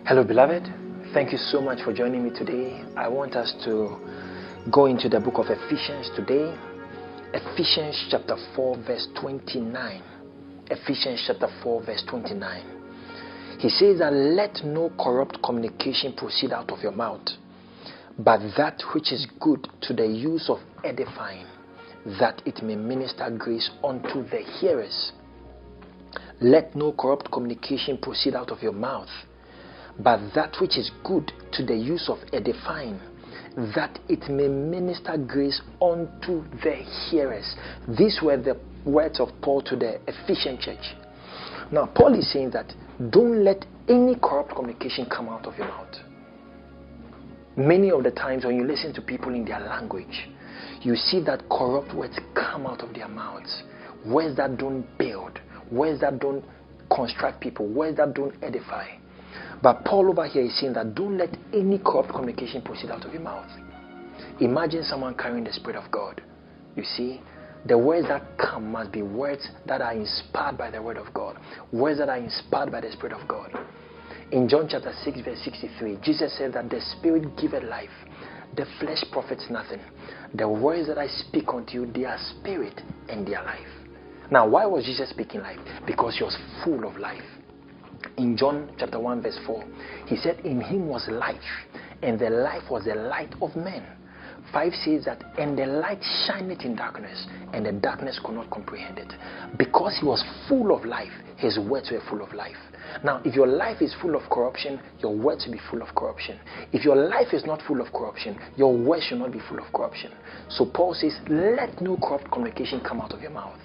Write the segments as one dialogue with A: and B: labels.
A: Hello, beloved. Thank you so much for joining me today. I want us to go into the book of Ephesians today. Ephesians chapter 4 verse 29. Ephesians chapter 4 verse 29. He says that let no corrupt communication proceed out of your mouth, but that which is good to the use of edifying, that it may minister grace unto the hearers. Let no corrupt communication proceed out of your mouth, but that which is good to the use of edifying, that it may minister grace unto the hearers. These were the words of Paul to the Ephesian church. Now, Paul is saying that don't let any corrupt communication come out of your mouth. Many of the times when you listen to people in their language, you see that corrupt words come out of their mouths. Words that don't build, words that don't construct people, words that don't edify. But Paul over here is saying that don't let any corrupt communication proceed out of your mouth. Imagine someone carrying the Spirit of God. You see, the words that come must be words that are inspired by the Word of God. Words that are inspired by the Spirit of God. In John chapter 6 verse 63, Jesus said that the Spirit giveth life. The flesh profits nothing. The words that I speak unto you, they are spirit and they are life. Now, why was Jesus speaking life? Because he was full of life. In John chapter 1 verse 4, he said, in him was life, and the life was the light of men. 5 says that, and the light shineth in darkness, and the darkness could not comprehend it. Because he was full of life, his words were full of life. Now, if your life is full of corruption, your words will be full of corruption. If your life is not full of corruption, your words should not be full of corruption. So Paul says, let no corrupt communication come out of your mouth.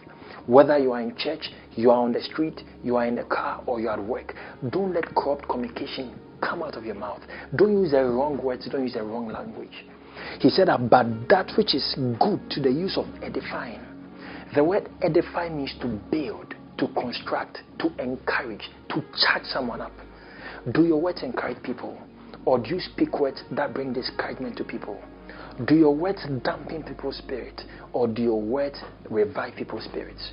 A: Whether you are in church, you are on the street, you are in the car, or you are at work, don't let corrupt communication come out of your mouth. Don't use the wrong words, don't use the wrong language. He said, but that which is good to the use of edifying. The word edify means to build, to construct, to encourage, to charge someone up. Do your words encourage people? Or do you speak words that bring discouragement to people? Do your words dampen people's spirit, or do your words revive people's spirits?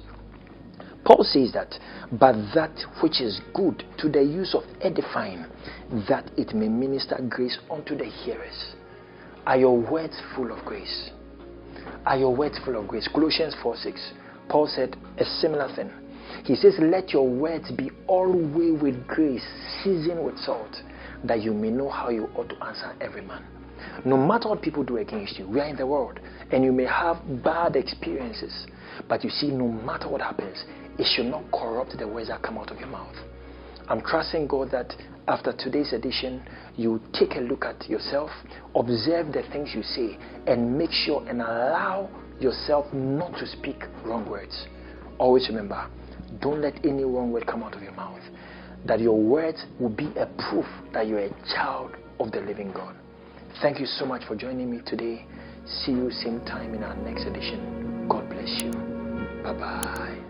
A: Paul says that, but that which is good to the use of edifying, that it may minister grace unto the hearers. Are your words full of grace? Are your words full of grace? Colossians 4:6, Paul said a similar thing. He says, let your words be always with grace, seasoned with salt, that you may know how you ought to answer every man. No matter what people do against you, we are in the world, and you may have bad experiences, but you see, no matter what happens, it should not corrupt the words that come out of your mouth. I'm trusting God that after today's edition, you take a look at yourself, observe the things you say, and make sure and allow yourself not to speak wrong words. Always remember, don't let any wrong word come out of your mouth. That your words will be a proof that you're a child of the living God. Thank you so much for joining me today. See you same time in our next edition. God bless you. Bye-bye.